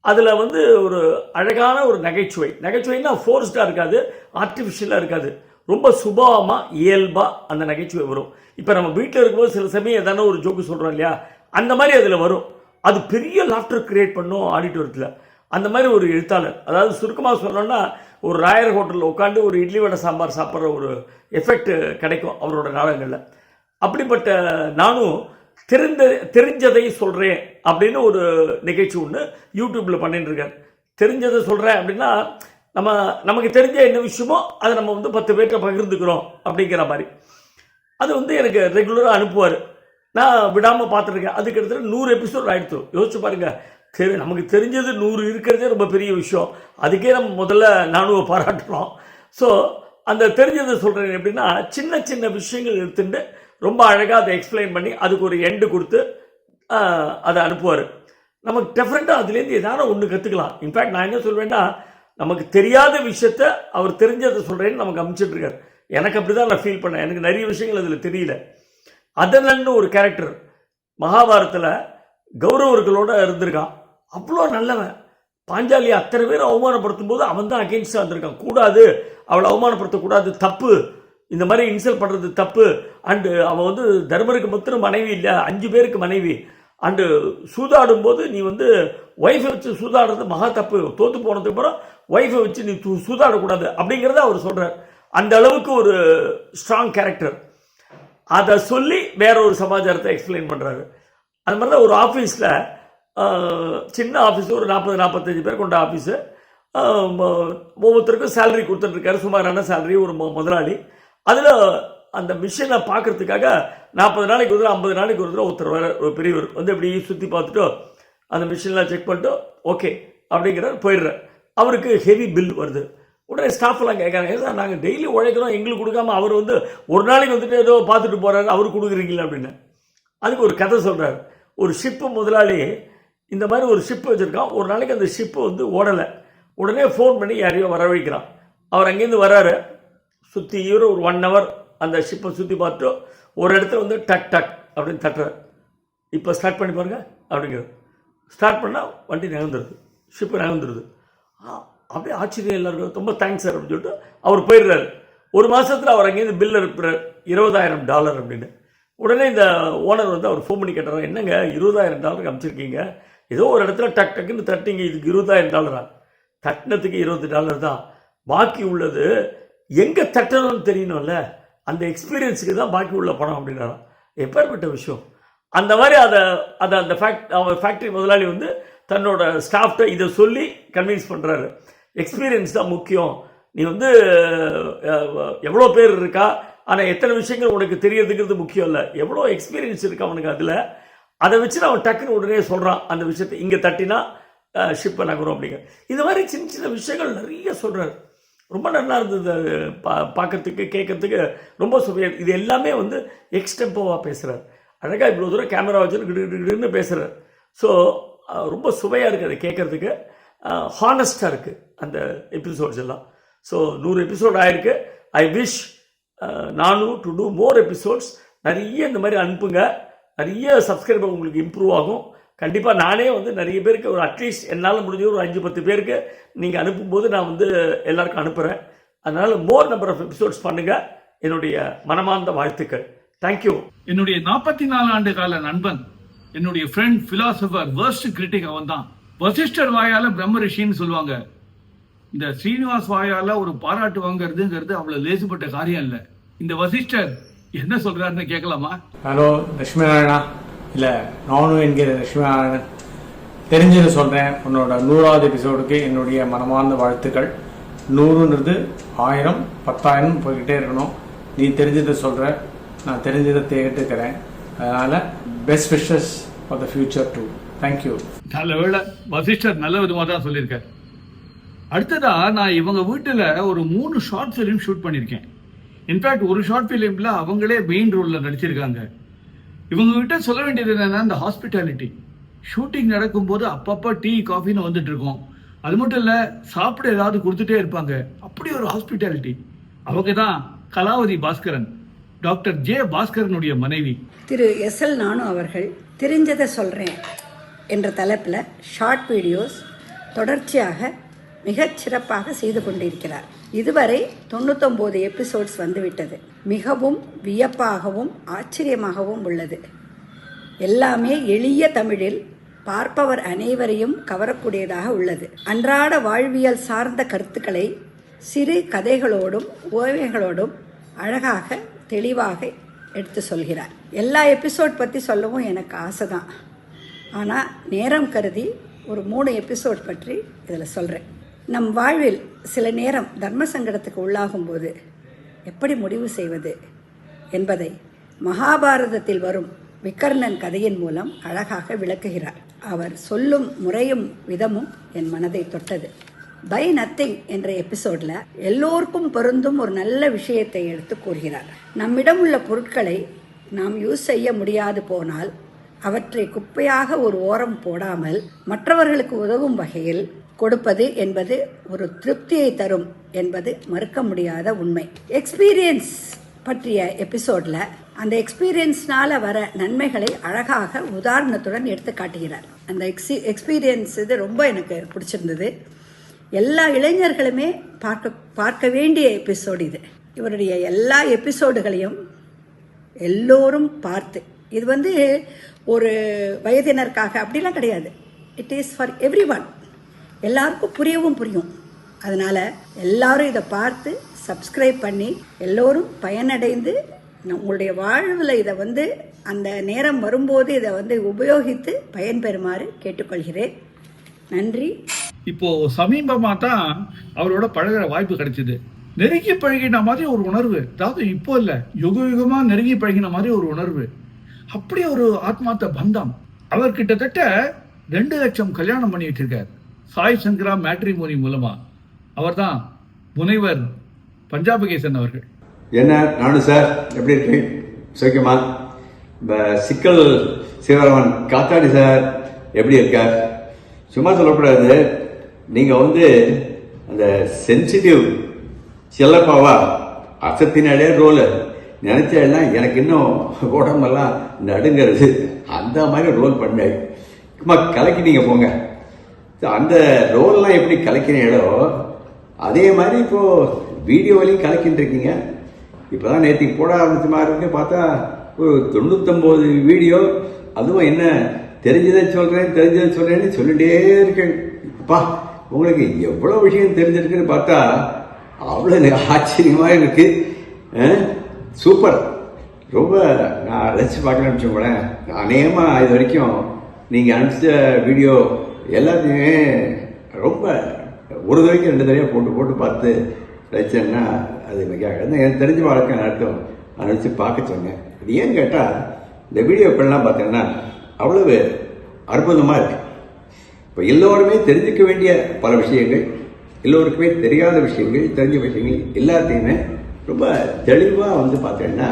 அதில் வந்து ஒரு அழகான ஒரு நகைச்சுவைன்னா ஃபோர்ஸ்டாக இருக்காது, ஆர்டிஃபிஷியலாக இருக்காது, ரொம்ப சுபாவமாக இயல்பாக அந்த நகைச்சுவை வரும். இப்போ நம்ம வீட்டில் இருக்கும்போது சில சமயம் எதான ஒரு ஜோக்கு சொல்கிறோம் இல்லையா, அந்த மாதிரி அதில் வரும். அது பெரிய லாஃப்டர் கிரியேட் பண்ணும் ஆடிட்டோரியத்தில். அந்த மாதிரி ஒரு எழுத்தாளர். அதாவது சுருக்கமாக சொல்லணும்னா, ஒரு ராயர் ஹோட்டலில் உட்காந்து ஒரு இட்லி வடை சாம்பார் சாப்பிட்ற ஒரு எஃபெக்ட் கிடைக்கும் அவரோட நாடகங்களில். அப்படிப்பட்ட நானும் தெரிஞ்சதை சொல்கிறேன் அப்படின்னு ஒரு நிகழ்ச்சி ஒன்று யூடியூப்பில் பண்ணிட்டு இருக்கேன். தெரிஞ்சதை சொல்கிறேன் அப்படின்னா, நமக்கு தெரிஞ்ச என்ன விஷயமோ அதை நம்ம வந்து 10 பேர்கிட்ட பகிர்ந்துக்கிறோம் அப்படிங்கிற மாதிரி. அது வந்து எனக்கு ரெகுலராக அனுப்புவார். நான் விடாமல் பார்த்துருக்கேன். அதுக்கு கிட்டத்தட்ட 100 எபிசோட் ஆகிடுச்சு. யோசிச்சு பாருங்கள், நமக்கு தெரிஞ்சது 100 இருக்கிறதே ரொம்ப பெரிய விஷயம். அதுக்கே நம்ம முதல்ல நானும் பாராட்டுறோம். ஸோ அந்த தெரிஞ்சதை சொல்கிறேன் எப்படின்னா, சின்ன சின்ன விஷயங்கள் எடுத்துட்டு ரொம்ப அழகாக அதை எக்ஸ்பிளைன் பண்ணி அதுக்கு ஒரு எண்டு கொடுத்து அதை அனுப்புவார். நமக்கு டெஃபரெண்ட்டாக அதுலேருந்து எதாவது ஒன்று கற்றுக்கலாம். இன்ஃபேக்ட் நான் என்ன சொல்வேன்னா, நமக்கு தெரியாத விஷயத்த அவர் தெரிஞ்சதை சொல்கிறேன்னு நமக்கு அனுப்பிச்சிட்ருக்கார். எனக்கு அப்படி தான் நான் ஃபீல் பண்ணேன். எனக்கு நிறைய விஷயங்கள் அதில் தெரியல. அதனன்னு ஒரு கேரக்டர் மகாபாரத்தில் கௌரவர்களோடு இருந்திருக்கான். அவ்வளோ நல்லவன். பாஞ்சாலியை அத்தனை பேர் அவமானப்படுத்தும் போது அவன் தான் அகெயின்ஸ்டாக இருந்திருக்கான். கூடாது, அவளை அவமானப்படுத்தக்கூடாது, தப்பு, இந்த மாதிரி இன்சல்ட் பண்ணுறது தப்பு. அண்டு அவன் வந்து தர்மருக்கு மட்டும் மனைவி இல்லை, 5 பேருக்கு மனைவி. அண்டு சூதாடும் போது நீ வந்து ஒய்ஃபை வச்சு சூதாடுறது மகா தப்பு, தோற்று போனதுக்கு அப்புறம் ஒய்ஃபை வச்சு நீ சூதாடக்கூடாது அப்படிங்கிறத அவர் சொல்கிறார். அந்த அளவுக்கு ஒரு ஸ்ட்ராங் கேரக்டர். அதை சொல்லி வேற ஒரு சமாச்சாரத்தை எக்ஸ்பிளைன் பண்ணுறாரு. அது மாதிரி தான் ஒரு ஆஃபீஸில், சின்ன ஆஃபீஸு, ஒரு 40-45 பேர் கொண்ட ஆஃபீஸு, ஒவ்வொருத்தருக்கும் சேலரி கொடுத்துட்ருக்காரு, சுமாரான சேலரி ஒரு முதலாளி. அதில் அந்த மிஷினை பார்க்குறதுக்காக 40 நாளைக்கு ஒரு 50 நாளைக்கு ஒரு ஒருத்தர் வர, ஒரு பெரியவர் வந்து இப்படி சுற்றி பார்த்துட்டு அந்த மிஷின்லாம் செக் பண்ணிட்டு ஓகே அப்படிங்கிறார், போயிடுறார். அவருக்கு ஹெவி பில் வருது. உடனே ஸ்டாஃப்லாம் கேட்குறாங்க, சார் நாங்கள் டெய்லி உழைக்கிறோம், எங்களுக்கு கொடுக்காம அவர் வந்து ஒரு நாளைக்கு வந்துட்டு ஏதோ பார்த்துட்டு போகிறாரு, அவருக்கு கொடுக்குறீங்களா அப்படின்னு. அதுக்கு ஒரு கதை சொல்கிறார். ஒரு ஷிப்பு முதலாளி இந்த மாதிரி ஒரு ஷிப்பு வச்சுருக்கான். ஒரு நாளைக்கு அந்த ஷிப்பு வந்து ஓடலை. உடனே ஃபோன் பண்ணி யாரையோ வர வைக்கிறான். அவர் அங்கேருந்து வர்றாரு. சுற்றி ஒரு 1 hour அந்த ஷிப்பை சுற்றி பார்த்துட்டு ஒரு இடத்துல வந்து டக் டக் அப்படின்னு தட்டுறார். இப்போ ஸ்டார்ட் பண்ணி பாருங்க அப்படிங்கிறது. ஸ்டார்ட் பண்ணால் வண்டி நகர்ந்துருது, ஷிப்பு நகர்ந்துருது. அப்படியே ஆச்சரியம் எல்லாருக்கும். ரொம்ப தேங்க்ஸ் சார் அப்படின்னு சொல்லிட்டு அவர் போயிடுறாரு. ஒரு மாதத்தில் அவர் அங்கேருந்து பில் அனுப்புகிறார், $20,000 அப்படின்னு. உடனே இந்த ஓனர் வந்து அவர் ஃபோன் பண்ணி கேட்டார், என்னங்க $20,000 அனுப்பிச்சிருக்கீங்க, ஏதோ ஒரு இடத்துல டக் டக்குன்னு தட்டிங்க, இதுக்கு $20,000. தட்டினத்துக்கு $20 தான், பாக்கி உள்ளது எங்கே தட்டணும்னு தெரியணும்ல, அந்த எக்ஸ்பீரியன்ஸுக்கு தான் பாக்கி உள்ள பணம் அப்படின்னாராம். எப்பேற்பட்ட விஷயம். அந்த மாதிரி அந்த ஃபேக்ட்ரி முதலாளி வந்து தன்னோட ஸ்டாஃப்ட இதை சொல்லி கன்வின்ஸ் பண்ணுறாரு. எக்ஸ்பீரியன்ஸ் தான் முக்கியம். நீ வந்து எவ்வளோ பேர் இருக்கா, ஆனால் எத்தனை விஷயங்கள் உனக்கு தெரியறதுங்கிறது முக்கியம் இல்லை, எவ்வளோ எக்ஸ்பீரியன்ஸ் இருக்கா அவனுக்கு அதில், அதை வச்சு அவன் டக்குன்னு உடனே சொல்கிறான் அந்த விஷயத்தை, இங்கே தட்டினா ஷிப்பை நகரும் அப்படிங்க. இது மாதிரி சின்ன சின்ன விஷயங்கள் நிறைய சொல்கிறார். ரொம்ப நல்லா இருந்தது பார்க்கறதுக்கு, கேட்கறதுக்கு ரொம்ப சுவையாக. இது எல்லாமே வந்து எக்ஸ்டெம்போவாக பேசுகிறார். அழகாக இவ்வளோ தூரம் கேமரா வச்சு கிடுன்னு பேசுகிறார். ஸோ ரொம்ப சுவையாக இருக்குது அதை கேட்குறதுக்கு, ஹானஸ்டாக இருக்குது அந்த எபிசோட்ஸ் எல்லாம். ஸோ 100 எபிசோட் ஆகிருக்கு. ஐ விஷ் நானும் டு டூ மோர் எபிசோட்ஸ். நிறைய இந்த மாதிரி அனுப்புங்க, நிறைய சப்ஸ்கிரைபர் உங்களுக்கு இம்ப்ரூவ் ஆகும். கண்டிப்பாக நானே வந்து நிறைய பேருக்கு ஒரு அட்லீஸ்ட் என்னால் முடிஞ்ச ஒரு 5-10 பேருக்கு நீங்கள் அனுப்பும்போது நான் வந்து எல்லாருக்கும் அனுப்புகிறேன். அதனால் மோர் நம்பர் ஆஃப் எபிசோட்ஸ் பண்ணுங்கள். என்னுடைய மனமார்ந்த வாழ்த்துக்கள். தேங்க்யூ. என்னுடைய 44 ஆண்டு கால நண்பன், என்னுடைய ஃப்ரெண்ட், பிலாசபர், வேர்ஸ்ட் கிரிட்டிக் அவன் தான். வசிஷ்டர் வாயால பிரம்ம ரிஷின்னு சொல்லுவாங்க. இந்த ஸ்ரீனிவாஸ் வாயால ஒரு பாராட்டு வாங்கிறதுங்கிறது அவ்வளவு லேசுப்பட்ட காரியம் இல்லை. இந்த வசிஷ்டர் என்ன சொல்றாருன்னு கேட்கலாமா? ஹலோ லட்சுமிநாராயணா, இல்லை நானும் என்கிற லட்சுமிநாராயணன். தெரிஞ்சதை சொல்கிறேன். உன்னோட 100வது எபிசோடுக்கு என்னுடைய மனமார்ந்த வாழ்த்துக்கள். 100ன்றது 1000, 10,000 போய்கிட்டே இருக்கணும். நீ தெரிஞ்சதை சொல்கிற, நான் தெரிஞ்சதை கேட்டுக்கிறேன். அதனால் best wishes for the future too. Thank you. நல்ல வேளை வசிஷ்டர் நல்ல விதமாக தான் சொல்லியிருக்கார். அடுத்ததா நான் இவங்க வீட்டில் ஒரு 3 ஷார்ட் ஃபிலிம் ஷூட் பண்ணியிருக்கேன். இன்ஃபேக்ட் ஒரு ஷார்ட் ஃபிலிமில் அவங்களே மெயின் ரோலில் நடிச்சிருக்காங்க. இவங்க கிட்ட சொல்ல வேண்டியது என்னன்னா, இந்த ஹாஸ்பிட்டாலிட்டி ஷூட்டிங் நடக்கும்போது அப்பப்போ டீ காஃபின்னு வந்துட்டு இருக்கோம். அது மட்டும் இல்லை, சாப்பிட ஏதாவது கொடுத்துட்டே இருப்பாங்க. அப்படி ஒரு ஹாஸ்பிட்டாலிட்டி. அவங்க தான் கலாவதி பாஸ்கரன், டாக்டர் ஜே பாஸ்கரனுடைய மனைவி. திரு எஸ்எல் நானு அவர்கள் தெரிஞ்சதை சொல்கிறேன் என்ற தலைப்பில் ஷார்ட் வீடியோஸ் தொடர்ச்சியாக மிகச் சிறப்பாக செய்து கொண்டிருக்கிறார். இதுவரை 99 எபிசோட்ஸ் வந்துவிட்டது. மிகவும் வியப்பாகவும் ஆச்சரியமாகவும் உள்ளது. எல்லாமே எளிய தமிழில் பார்ப்பவர் அனைவரையும் கவரக்கூடியதாக உள்ளது. அன்றாட வாழ்வியல் சார்ந்த கருத்துக்களை சிறு கதைகளோடும் ஓவியங்களோடும் அழகாக தெளிவாக எடுத்து சொல்கிறார். எல்லா எபிசோட் பற்றி சொல்லவும் எனக்கு ஆசை தான். ஆனால் நேரம் கருதி ஒரு 3 எபிசோட் பற்றி இதில் சொல்கிறேன். நம் வாழ்வில் சில நேரம் தர்ம சங்கடத்துக்கு உள்ளாகும் போது எப்படி முடிவு செய்வது என்பதை மகாபாரதத்தில் வரும் விக்கர்ணன் கதையின் மூலம் அழகாக விளக்குகிறார். அவர் சொல்லும் முறையும் விதமும் என் மனதை தொட்டது. பை நத்திங் என்ற எபிசோடில் எல்லோருக்கும் பொருந்தும் ஒரு நல்ல விஷயத்தை எடுத்து கூறுகிறார். நம்மிடம் உள்ள பொருட்களை நாம் யூஸ் செய்ய முடியாது போனால் அவற்றை குப்பையாக ஒரு ஓரம் போடாமல் மற்றவர்களுக்கு உதவும் வகையில் கொடுப்பது என்பது ஒரு திருப்தியை தரும் என்பது மறுக்க முடியாத உண்மை. எக்ஸ்பீரியன்ஸ் பற்றிய எபிசோடில் அந்த எக்ஸ்பீரியன்ஸ்னால வர நன்மைகளை அழகாக உதாரணத்துடன் எடுத்து காட்டுகிறார். அந்த எக்ஸ்பீரியன்ஸ் இது ரொம்ப எனக்கு பிடிச்சிருந்தது. எல்லா இளைஞர்களுமே பார்க்க வேண்டிய எபிசோடு இது. இவருடைய எல்லா எபிசோடுகளையும் எல்லோரும் பார்த்து, இது ஒரு வயதினருக்காக அப்படிலாம் கிடையாது. It is for every one. எல்லாருக்கும் புரியும். அதனால் எல்லாரும் இதை பார்த்து சப்ஸ்கிரைப் பண்ணி எல்லோரும் பயனடைந்து உங்களுடைய வாழ்வில் இதை அந்த நேரம் வரும்போது இதை உபயோகித்து பயன்பெறுமாறு கேட்டுக்கொள்கிறேன். நன்றி. இப்போ சமீபமாக தான் அவரோட பழகிற வாய்ப்பு கிடைச்சிது. நெருங்கி பழகின மாதிரி ஒரு உணர்வு. அதாவது இப்போ இல்லை, யுகமாக நெருங்கி பழகின மாதிரி ஒரு உணர்வு. அப்படி ஒரு ஆத்மார்த்த பந்தம். அவர் கிட்டத்தட்ட 2 லட்சம் கல்யாணம் பண்ணி வச்சிருக்கார் சாய் சங்கரா மேட்ரிமோனி மூலமா. அவர் தான் முனைவர் பஞ்சாபகேசன் அவர்கள். என்ன நானு சார், எப்படி இருக்கு? சோக்கியமா? சிக்கல் சிவராமன் காத்தாடி சார் எப்படி இருக்கார்? சும்மா சொல்லக்கூடாது. நீங்க அந்த சென்சிட்டிவ் செல்லப்பாவா அசத்தினாலே ரோல் நினைச்சா எனக்கு இன்னும் உடம்பெல்லாம் நடுங்கிறது. அந்த மாதிரி ரோல் பண்ண சும்மா கலக்கிட்டீங்க போங்க. அந்த ரோல்லாம் எப்படி கலக்கினீங்களோ அதே மாதிரி இப்போ வீடியோவிலையும் கலக்கிட்டு இருக்கீங்க. இப்போதான் நேற்றுக்கு போட ஆரம்பிச்ச மாதிரி இருக்கு. பார்த்தா ஒரு 99 வீடியோ. அதுவும் என்ன தெரிஞ்சதை சொல்றேன்னு சொல்லிட்டே இருக்கேன். அப்பா, உங்களுக்கு எவ்வளோ விஷயம் தெரிஞ்சிருக்குன்னு பார்த்தா அவ்வளோ ஆச்சரியமா இருக்கு. சூப்பர். ரொம்ப நான் ரசிச்சு பார்க்கலான்னு வச்சுக்கோங்களேன். அநேகமாக இது வரைக்கும் நீங்கள் அனுப்பிச்ச வீடியோ எல்லாத்தையுமே ரொம்ப ஒரு தடவைக்கு 2 தடவையாக போட்டு பார்த்து ரசிச்சேன்னா அது மிக எனக்கு தெரிஞ்ச வாழ்க்கை நடத்தும் அனுப்பிச்சு பார்க்க சொன்னேன். இது ஏன்னு கேட்டால் இந்த வீடியோக்கள்லாம் பார்த்தீங்கன்னா அவ்வளவு அற்புதமாக இருக்கு. இப்போ எல்லோருமே தெரிஞ்சுக்க வேண்டிய பல விஷயங்கள், எல்லோருக்குமே தெரியாத விஷயங்கள், தெரிஞ்ச விஷயங்கள் எல்லாத்தையுமே ரொம்ப தெளிவாக பார்த்தீங்கன்னா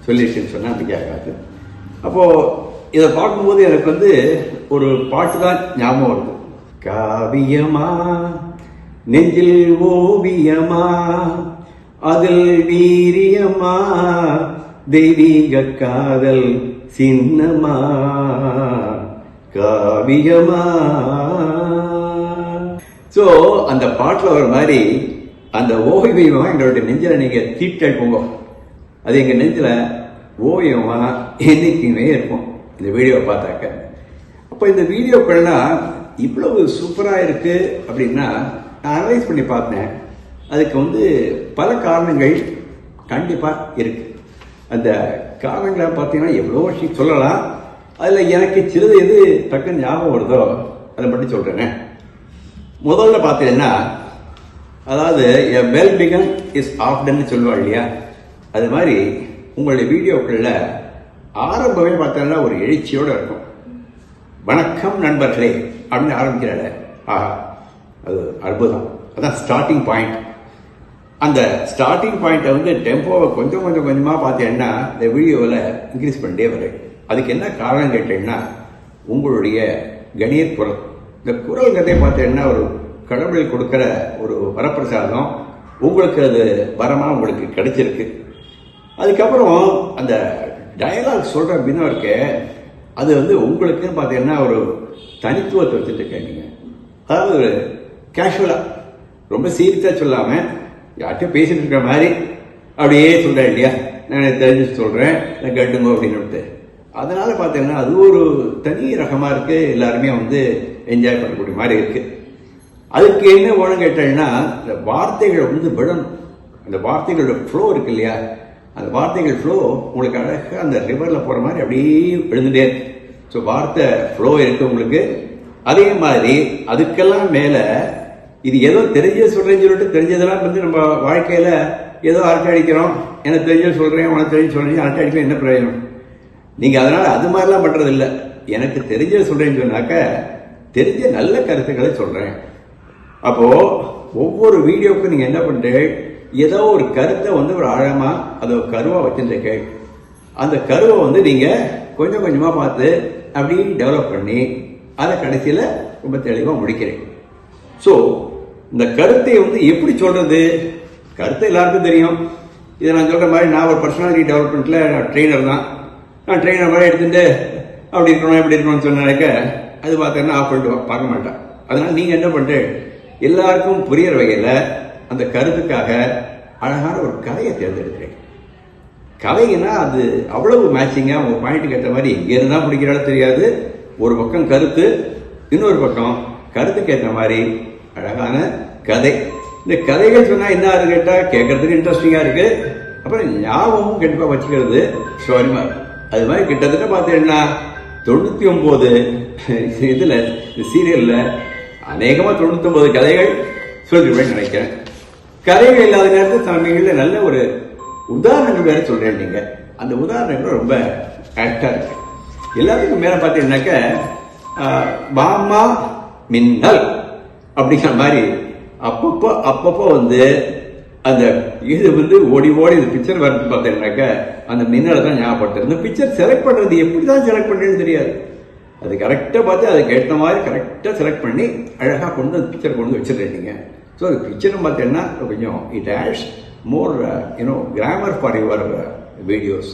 சொல்லிடுச்சுன்னு சொன்னால் மிகாது. அப்போது இதை பார்க்கும்போது எனக்கு ஒரு பாட்டு தான் ஞாபகம் வருது. காவியமா நெஞ்சில் ஓவியமா அதில் வீரியமா தெய்வீக காதல் சின்னமா காவியமா. ஸோ அந்த பாட்டில் ஒரு மாதிரி அந்த ஓவியமா எங்களுடைய நெஞ்சில் நீங்கள் தீட்டல் போங்க. அது எங்கள் நெஞ்சில் ஓவியமா என்னைக்குமே இருக்கும் இந்த வீடியோவை பார்த்தாக்க. அப்போ இந்த வீடியோக்கள்லாம் இவ்வளவு சூப்பராக இருக்கு அப்படின்னா நான் அனலைஸ் பண்ணி பார்த்தேன். அதுக்கு பல காரணங்கள் கண்டிப்பாக இருக்கு. அந்த காரணங்களை பார்த்தீங்கன்னா எவ்வளோ விஷயம் சொல்லலாம். அதில் எனக்கு சிலது எது டக்குன்னு ஞாபகம் வருதோ அதை மட்டும் சொல்கிறேனே. முதல்ல பார்த்தீங்கன்னா, அதாவது எ வெல் பிகன் இஸ் ஆஃப்டன்னு சொல்லுவாள் இல்லையா, அது மாதிரி உங்களுடைய வீடியோக்களில் ஆரம்பமே பார்த்தோன்னா ஒரு எழுச்சியோடு இருக்கும். வணக்கம் நண்பர்களே அப்படின்னு ஆரம்பிக்கிறாள். ஆஹா, அது அற்புதம். அதான் ஸ்டார்டிங் பாயிண்ட். அந்த ஸ்டார்டிங் பாயிண்ட்டை வந்து டெம்போவை கொஞ்சம் கொஞ்சமாக பார்த்தீங்கன்னா இந்த வீடியோவில் இன்க்ரீஸ் பண்ணிட்டே வரும். அதுக்கு என்ன காரணம் கேட்டீங்கன்னா, உங்களுடைய கணீர் குரல். இந்த குரல் கதையை பார்த்தீங்கன்னா ஒரு கடவுள் கொடுக்குற ஒரு வரப்பிரசாதம். உங்களுக்கு அது வரமாக உங்களுக்கு கிடைச்சிருக்கு. அதுக்கப்புறம் அந்த டயலாக் சொல்கிற விதம் இருக்க, அது வந்து உங்களுக்குன்னு பார்த்தீங்கன்னா ஒரு தனித்துவத்தை வச்சுட்டு இருக்கீங்க. அதாவது ஒரு கேஷுவலாக, ரொம்ப சீரியஸாக சொல்லாமல் யார்கிட்ட பேசிட்டு இருக்கிற மாதிரி அப்படியே சொல்கிறேன் இல்லையா, நான் தெரிஞ்சு சொல்கிறேன், நான் கேட்டுங்க அப்படின்னு. அதனால பார்த்தீங்கன்னா அது ஒரு தனி ரகமாக இருக்குது. எல்லாருமே வந்து என்ஜாய் பண்ணக்கூடிய மாதிரி இருக்குது. அதுக்கு என்ன வேணும் கேட்டீங்கன்னா, இந்த வார்த்தைகள் வந்து விடணும். அந்த வார்த்தைகளோட ஃப்ளோ இருக்கு இல்லையா, அந்த வார்த்தைகள் ஃப்ளோ உங்களுக்கு அழகாக அந்த ரிவரில் போகிற மாதிரி அப்படியே எழுந்துட்டே இருக்கு. ஸோ வார்த்தை ஃப்ளோ இருக்கு உங்களுக்கு. அதே மாதிரி அதுக்கெல்லாம் மேலே இது ஏதோ தெரிஞ்ச சொல்கிறேன்னு சொல்லிட்டு தெரிஞ்சதெல்லாம் வந்து நம்ம வாழ்க்கையில் ஏதோ அரட்டை அடிக்கிறோம். எனக்கு தெரிஞ்ச சொல்கிறேன், உனக்கு தெரிஞ்சு சொல்கிறேன், அரட்டை அடிக்க என்ன பிரயோஜனம்? நீங்கள் அதனால் அது மாதிரிலாம் பண்ணுறது இல்லை. எனக்கு தெரிஞ்ச சொல்கிறேன்னு சொன்னாக்க தெரிஞ்ச நல்ல கருத்துக்களை சொல்கிறேன். அப்போது ஒவ்வொரு வீடியோவுக்கும் நீங்கள் என்ன பண்ணுறீங்க, ஏதோ ஒரு கருத்தை வந்து ஒரு ஆழமாக அதை ஒரு கருவாக வச்சுருக்க, அந்த கருவை வந்து நீங்கள் கொஞ்சம் கொஞ்சமாக பார்த்து அப்படி டெவலப் பண்ணி அதை கடைசியில் ரொம்ப தெளிவாக முடிக்கிறேன். ஸோ இந்த கருத்தை வந்து எப்படி சொல்கிறது, கருத்து எல்லாருக்கும் தெரியும். இதை நான் சொல்கிற மாதிரி நான் ஒரு பர்சனாலிட்டி டெவலப்மெண்ட்டில் ட்ரெயினர் தான். நான் ட்ரெயினர் மாதிரி எடுத்துகிட்டு அப்படி இருக்கணும் எப்படி இருக்கணும்னு சொன்னாக்க அது பார்த்தீங்கன்னா ஆஃப் பண்ணிட்டு பார்க்க மாட்டேன். அதனால் நீங்கள் என்ன பண்ணுறது, எல்லாருக்கும் புரிகிற வகையில் அந்த கருத்துக்காக அழகான ஒரு கதையை தேர்ந்தெடுக்கிறேன். கதைன்னா அது அவ்வளவு மேட்சிங்காக உங்கள் பாயிண்ட்டுக்கு ஏற்ற மாதிரி எங்கேருந்து தான் பிடிக்கிறாலும் தெரியாது. ஒரு பக்கம் கருத்து, இன்னொரு பக்கம் கருத்துக்கு ஏற்ற மாதிரி அழகான கதை. இந்த கதைகள் சொன்னால் என்ன ஆகுது கேட்டால் கேட்கறதுக்கு இன்ட்ரெஸ்டிங்காக இருக்குது. அப்புறம் ஞாபகமும் கண்டிப்பாக வச்சுக்கிறது சுவாரமாக இருக்கும். அது மாதிரி கிட்டத்தட்ட பார்த்தீங்கன்னா 99 இதில் சீரியலில் அநேகமாக 99 கதைகள் சொல்லிடுவேன் நினைக்கிறேன். கதைகள் இல்லாத நேரத்தில் சமயங்களில் நல்ல ஒரு உதாரணங்கள் வேறு சொல்கிறேன். நீங்கள் அந்த உதாரணங்கள் ரொம்ப ஆக்டாக இருக்கு. எல்லாத்துக்கும் மேலே பார்த்தீங்கன்னாக்க பாமா மின்னல் அப்படிங்கிற மாதிரி அப்பப்போ வந்து அந்த இது வந்து ஓடி இந்த பிக்சர் வரது பார்த்தீங்கன்னாக்க அந்த மின்னலை தான் ஞாபகப்படுத்துறது. இந்த பிக்சர் செலக்ட் பண்ணுறது எப்படி தான் செலக்ட் பண்ணுறதுன்னு தெரியாது. அது கரெக்டாக பார்த்து அதுக்கு ஏற்ற மாதிரி கரெக்டாக செலக்ட் பண்ணி அழகாக கொண்டு அந்த பிக்சர் கொண்டு வச்சுருக்கீங்க. ஸோ அது பிக்சரும் பார்த்தீங்கன்னா கொஞ்சம் it ads more grammar for your videos.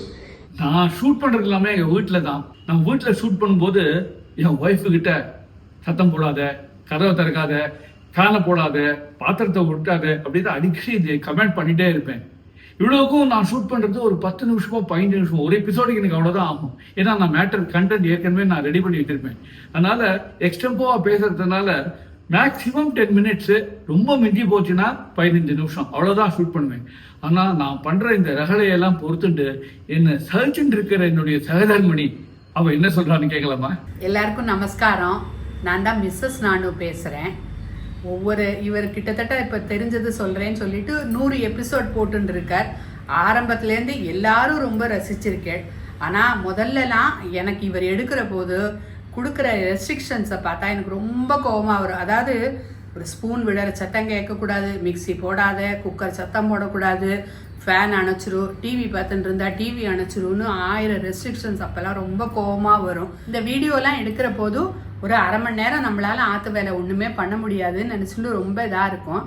நான் ஷூட் பண்ணுறது எல்லாமே எங்கள் வீட்டில் தான். நான் வீட்டில் ஷூட் பண்ணும்போது என் ஒய்ஃபு கிட்ட சத்தம் போடாத, கதவை திறக்காத, ஃபேனை போடாத, பாத்திரத்தை விட்டாத அப்படின்னு அடிக்கடி இது கமெண்ட் பண்ணிகிட்டே இருப்பேன். இவ்வளோக்கும் நான் ஷூட் பண்ணுறது ஒரு 10 நிமிஷமோ 15 நிமிஷமோ ஒரு எபிசோடுக்கு எனக்கு அவ்வளோதான் ஆகும். ஏன்னா நான் மேட்டர் கண்டென்ட் ஏற்கனவே நான் ரெடி பண்ணி வச்சிருப்பேன். அதனால எக்ஸ்டெம்போவாக பேசுறதுனால மேக்ஸிமம் 10 மினிட்ஸு, ரொம்ப மிஞ்சி போச்சுன்னா 15 நிமிஷம் அவ்வளோதான் ஷூட் பண்ணுவேன். ஆனால் நான் பண்ணுற இந்த ரகலையெல்லாம் பொறுத்துட்டு என்னை சர்ச்சுன்னு இருக்கிற என்னுடைய சகதர்மணி அவள் என்ன சொல்கிறான்னு கேட்கலாமா? எல்லாருக்கும் நமஸ்காரம். நான் தான் மிஸ்ஸஸ் நானு பேசுகிறேன். இவர் கிட்டத்தட்ட இப்போ தெரிஞ்சது சொல்கிறேன்னு சொல்லிட்டு 100 எபிசோட் போட்டுன்னு இருக்கார். ஆரம்பத்துலேருந்து எல்லாரும் ரொம்ப ரசிச்சிருக்கேன். ஆனால் முதல்லலாம் எனக்கு இவர் எடுக்கிற போது கொடுக்குற ரெஸ்ட்ரிக்ஷன்ஸை பார்த்தா எனக்கு ரொம்ப கோபமாக வரும். அதாவது ஒரு ஸ்பூன் விடுற சத்தம் கேட்கக்கூடாது, மிக்சி போடாத, குக்கர் சத்தம் போடக்கூடாது, ஃபேன் அணைச்சிரும், டிவி பார்த்துட்டு இருந்தா டிவி அணைச்சிரும்னு 1000 ரெஸ்ட்ரிக்ஷன்ஸ் அப்போல்லாம் ரொம்ப கோபமாக வரும். இந்த வீடியோலாம் எடுக்கிற போது ஒரு அரை மணி நேரம் நம்மளால் ஆற்று வேலை ஒன்றுமே பண்ண முடியாதுன்னு நினச்சிட்டு ரொம்ப இதாக இருக்கும்.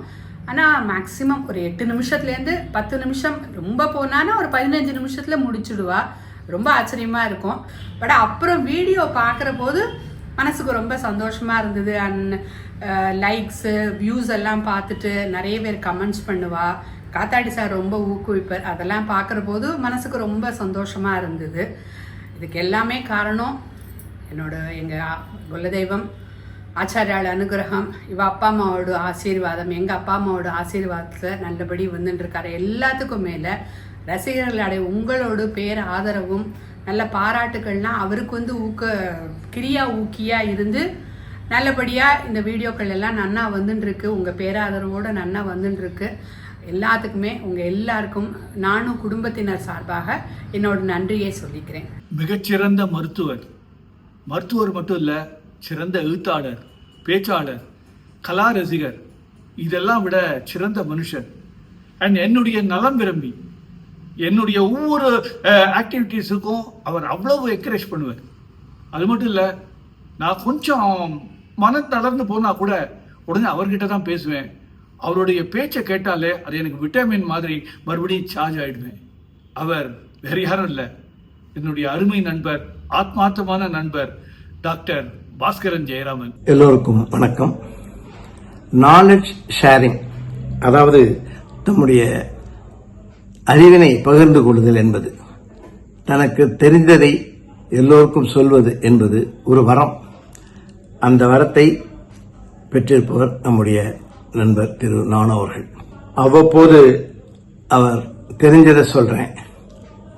ஆனால் மேக்ஸிமம் ஒரு 8 நிமிஷத்துலேருந்து 10 நிமிஷம், ரொம்ப போனான்னா ஒரு 15 நிமிஷத்தில் முடிச்சுடுவா. ரொம்ப ஆச்சரியமாக இருக்கும். பட் அப்புறம் வீடியோ பார்க்குற போது மனசுக்கு ரொம்ப சந்தோஷமாக இருந்தது. அண்ட் லைக்ஸு வியூஸ் எல்லாம் பார்த்துட்டு நிறைய பேர் கமெண்ட்ஸ் பண்ணுவா. காத்தாடி சார் ரொம்ப ஊக்குவிப்பார். அதெல்லாம் பார்க்குற போது மனசுக்கு ரொம்ப சந்தோஷமாக இருந்தது. இதுக்கு எல்லாமே காரணம் எங்கள் குலதெய்வம் ஆச்சாரியால் அனுகிரகம், அப்பா அம்மாவோட ஆசீர்வாதம், எங்கள் அப்பா அம்மாவோட ஆசீர்வாதத்தில் நல்லபடி வந்துட்டுருக்காரு. எல்லாத்துக்கும் மேலே ரசிகர்களுடைய உங்களோட பேர் ஆதரவும் நல்ல பாராட்டுகள்லாம் அவருக்கு வந்து ஊக்கியாக இருந்து நல்லபடியாக இந்த வீடியோக்கள் எல்லாம் நன்னா வந்துட்டு இருக்கு. உங்கள் பேராதரவோடு நன்னா வந்துட்டு இருக்கு. எல்லாத்துக்குமே உங்கள் எல்லாருக்கும் நானும் குடும்பத்தினர் சார்பாக என்னோட நன்றியை சொல்லிக்கிறேன். மிகச்சிறந்த மருத்துவர் மட்டும் இல்லை, சிறந்த எழுத்தாளர், பேச்சாளர், கலா ரசிகர், இதெல்லாம் விட சிறந்த மனுஷன். அண்ட் என்னுடைய நலம் விரும்பி என்னுடைய ஒவ்வொரு ஆக்டிவிட்டீஸுக்கும் அவர் அவ்வளவு என்கரேஜ் பண்ணுவார். அது மட்டும் இல்லை, நான் கொஞ்சம் மன தளர்ந்து போனால் கூட உடனே அவர்கிட்ட தான் பேசுவேன். அவருடைய பேச்சை கேட்டாலே அது எனக்கு விட்டமின் மாதிரி மறுபடியும் சார்ஜ் ஆகிடுவேன். அவர் வேறு யாரும் இல்லை, என்னுடைய அருமை நண்பர், ஆத்மார்த்தமான நண்பர் டாக்டர் பாஸ்கரன் ஜெயராமன். எல்லோருக்கும் வணக்கம். நாலேஜ் ஷேரிங், அதாவது நம்முடைய அறிவினை பகிர்ந்து கொள்ளுதல் என்பது, தனக்கு தெரிந்ததை எல்லோருக்கும் சொல்வது என்பது ஒரு வரம். அந்த வரத்தை பெற்றிருப்பவர் நம்முடைய நண்பர் திரு நானு அவர்கள். அவ்வப்போது அவர் தெரிஞ்சதை சொல்றேன்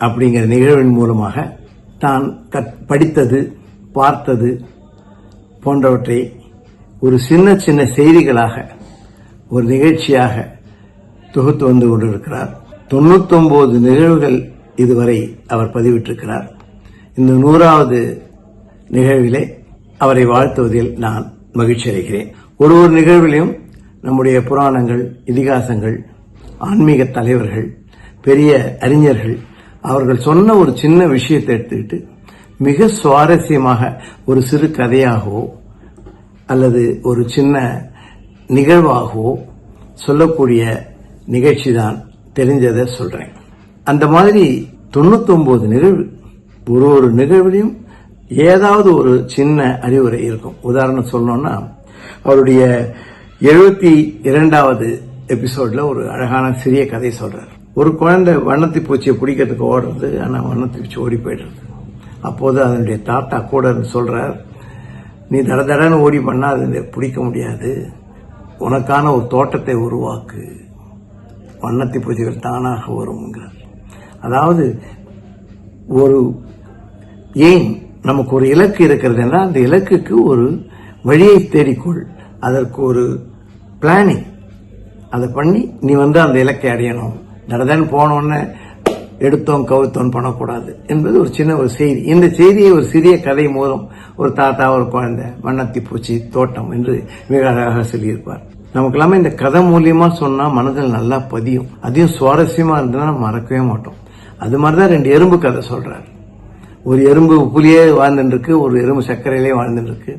அப்படிங்கிற நிகழ்வின் மூலமாக தான் படித்தது, பார்த்தது போன்றவற்றை ஒரு சின்ன சின்ன செய்திகளாக ஒரு நிகழ்ச்சியாக தொகுத்து வந்து கொண்டிருக்கிறார். 99 நிகழ்வுகள் இதுவரை அவர் பதிவிட்டிருக்கிறார். இந்த 100வது நிகழ்விலே அவரை வாழ்த்துவதில் நான் மகிழ்ச்சி அடைகிறேன். ஒரு நிகழ்விலையும் நம்முடைய புராணங்கள், இதிகாசங்கள், ஆன்மீக தலைவர்கள், பெரிய அறிஞர்கள் அவர்கள் சொன்ன ஒரு சின்ன விஷயத்தை எடுத்துக்கிட்டு மிக சுவாரஸ்யமாக ஒரு சிறு கதையாகவோ அல்லது ஒரு சின்ன நிகழ்வாகவோ சொல்லக்கூடிய நிகழ்ச்சி தான் தெரிஞ்சதை சொல்றேன். அந்த மாதிரி 99 நிகழ்வு, ஒரு நிகழ்விலையும் ஏதாவது ஒரு சின்ன அறிவுரை இருக்கும். உதாரணம் சொல்லணும்னா, அவருடைய 72வது எபிசோட்ல ஒரு அழகான சிறிய கதை சொல்றார். ஒரு குழந்தை வண்ணத்தி பூச்சியை பிடிக்கிறதுக்கு ஓடுறது, ஆனா வண்ணத்தி பூச்சி ஓடி போயிடுறது. அப்போது அதனுடைய தாத்தா கூட இருந்து சொல்றார், நீ தடன்னு ஓடி பண்ணா அது பிடிக்க முடியாது, உனக்கான ஒரு தோட்டத்தை உருவாக்கு, வண்ணத்தி பூச்சிகள் தானாக வருங்கிறார். அதாவது ஒரு எய்ம், நமக்கு ஒரு இலக்கு இருக்கிறது என்றால் அந்த இலக்குக்கு ஒரு வழியை தேடிக்கொள், அதற்கு ஒரு பிளானிங் அதை பண்ணி நீ அந்த இலக்கை அடையணும். நடதான் போனோன்னு எடுத்தோம் கவுத்தோம் பண்ணக்கூடாது என்பது ஒரு சின்ன ஒரு செய்தி. இந்த செய்தியை ஒரு சிறிய கதை மூலம் ஒரு தாத்தா, ஒரு குழந்தை, வண்ணத்தி பூச்சி, தோட்டம் என்று மிக அழகாக சொல்லியிருப்பார். நமக்கு எல்லாமே இந்த கதை மூலியமா சொன்னா மனதில் நல்லா பதியும். அதையும் சுவாரஸ்யமா இருந்ததுன்னா மறக்கவே மாட்டோம். அது மாதிரிதான் 2 எறும்பு கதை சொல்றாரு. ஒரு எறும்பு உப்புலயே வாழ்ந்துருக்கு, ஒரு எறும்பு சர்க்கரையிலே வாழ்ந்துருக்கு.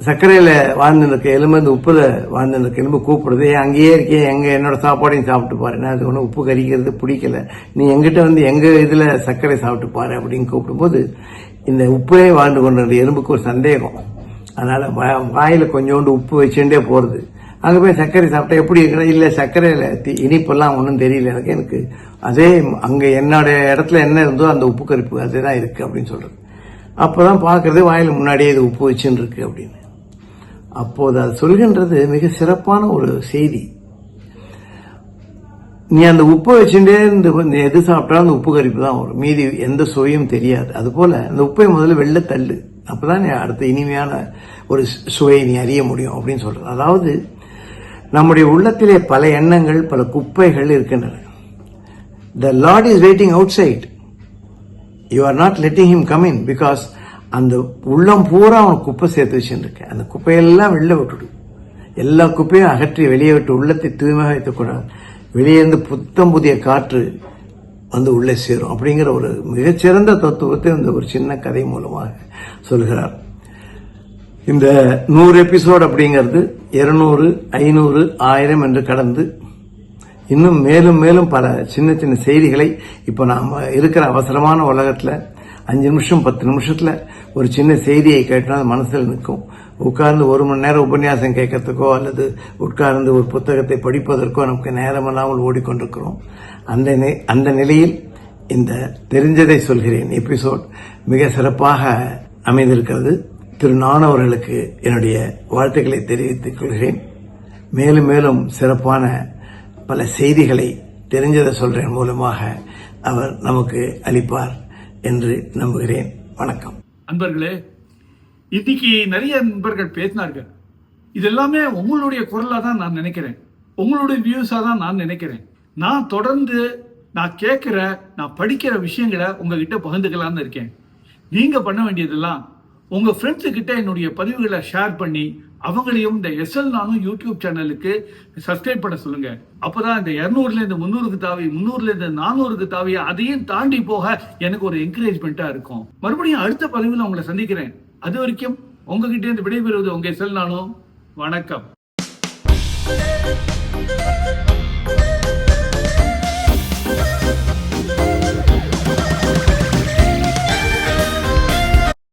சர்க்கரையில வாழ்ந்துருக்க எலும்பு இந்த உப்புல வாழ்ந்துருக்க எலும்பு கூப்பிடுது, அங்கேயே இருக்கே, என்னோட சாப்பாடையும் சாப்பிட்டு பாரு, நான் அது ஒன்றும் உப்பு கறிக்கிறது பிடிக்கல, நீ எங்கிட்ட எங்க இதுல சர்க்கரை சாப்பிட்டு பாரு அப்படின்னு கூப்பிடும் போது இந்த உப்புலே வாழ்ந்து கொண்டிருந்த எறும்புக்கு ஒரு சந்தேகம். அதனால வாயில கொஞ்சோண்டு உப்பு வச்சுட்டே போறது. அங்க போய் சர்க்கரை சாப்பிட்டா எப்படி இருக்கிற, இல்ல சர்க்கரையில இனிப்பெல்லாம் ஒன்றும் தெரியல எனக்கு அதே அங்க என்னோட இடத்துல என்ன இருந்தோ அந்த உப்பு கரிப்பு அதேதான் இருக்கு அப்படின்னு சொல்றது. அப்பதான் பாக்குறது வாயில முன்னாடியே இது உப்பு வச்சுன்னு இருக்கு அப்படின்னு. அப்போது அது சொல்கின்றது மிக சிறப்பான ஒரு செய்தி. நீ அந்த உப்பு வச்சுட்டே எது சாப்பிட்டாலும் அந்த உப்பு கரிப்பு தான் வரும், மீதி எந்த சுவையும் தெரியாது. அது போல அந்த உப்பை முதல்ல வெளில தள்ளு, அப்பதான் நீ அடுத்த இனிமையான ஒரு சுவையை நீ அறிய முடியும் அப்படின்னு சொல்றது. அதாவது நம்முடைய உள்ளத்திலே பல எண்ணங்கள், பல குப்பைகள் இருக்கின்றன. The Lord is waiting outside. You are not letting him come in because அந்த உள்ளம் பூரா அவன் குப்பை சேர்த்து வச்சுருக்கு. அந்த குப்பையெல்லாம் வெளில விட்டுடு. எல்லா குப்பையும் அகற்றி வெளியே விட்டு உள்ளத்தை தூய்மையாக வைத்துக்கூடாது. வெளியே இருந்து புத்தம் புதிய காற்று உள்ளே சேரும் அப்படிங்கிற ஒரு மிகச்சிறந்த தத்துவத்தை இந்த ஒரு சின்ன கதை மூலமாக சொல்கிறார். இந்த 100 எபிசோட் அப்படிங்கிறது 200, 500, 1000 என்று கடந்து இன்னும் மேலும் மேலும் பல சின்ன சின்ன செய்திகளை இப்ப நாம இருக்கிற அவசரமான உலகத்துல 5 நிமிஷம் 10 நிமிஷத்துல ஒரு சின்ன செய்தியை கேட்டா மனசில் நிற்கும். உட்கார்ந்து 1 மணி நேரம் உபன்யாசம் கேட்கறதுக்கோ அல்லது உட்கார்ந்து ஒரு புத்தகத்தை படிப்பதற்கோ நமக்கு நேரமில்லாமல் ஓடிக்கொண்டிருக்கிறோம். அந்த நிலையில் இந்த தெரிஞ்சதை சொல்கிறேன் எபிசோட் மிக சிறப்பாக அமைந்திருக்கிறது. திரு நானு அவர்களுக்கு என்னுடைய வாழ்த்துக்களை தெரிவித்துக் கொள்கிறேன். மேலும் மேலும் சிறப்பான பல செய்திகளை தெரிஞ்சதை சொல்றேன் மூலமாக அவர் நமக்கு அளிப்பார் என்று நம்புகிறேன். வணக்கம். அன்பர்களே, இன்னைக்கு நிறைய நண்பர்கள் பேசினார்கள். இது எல்லாமே உங்களுடைய குரலாக தான் நான் நினைக்கிறேன், உங்களுடைய வியூஸாக தான் நான் நினைக்கிறேன். நான் தொடர்ந்து நான் கேட்குற நான் படிக்கிற விஷயங்களை உங்ககிட்ட பகிர்ந்துக்கலாம்னு இருக்கேன். நீங்கள் பண்ண வேண்டியதெல்லாம் உங்கள் ஃப்ரெண்ட்ஸுக்கிட்ட என்னுடைய பதிவுகளை ஷேர் பண்ணி அவங்களையும் இந்த எஸ்எல் நானும் யூடியூப் சேனலுக்கு சப்ஸ்கிரைப் பண்ண சொல்லுங்க. அப்போதான் இந்த 200லேருந்து 300க்கு தாவி 300லேருந்து 400க்கு தாவி அதையும் தாண்டி போக எனக்கு ஒரு என்கரேஜ்மெண்ட்டாக இருக்கும். மறுபடியும் அடுத்த பதிவில் உங்களை சந்திக்கிறேன். அது வரைக்கும் உங்ககிட்ட இருந்து விடைபெறுவது உங்க எஸ்எல் நானும். வணக்கம்.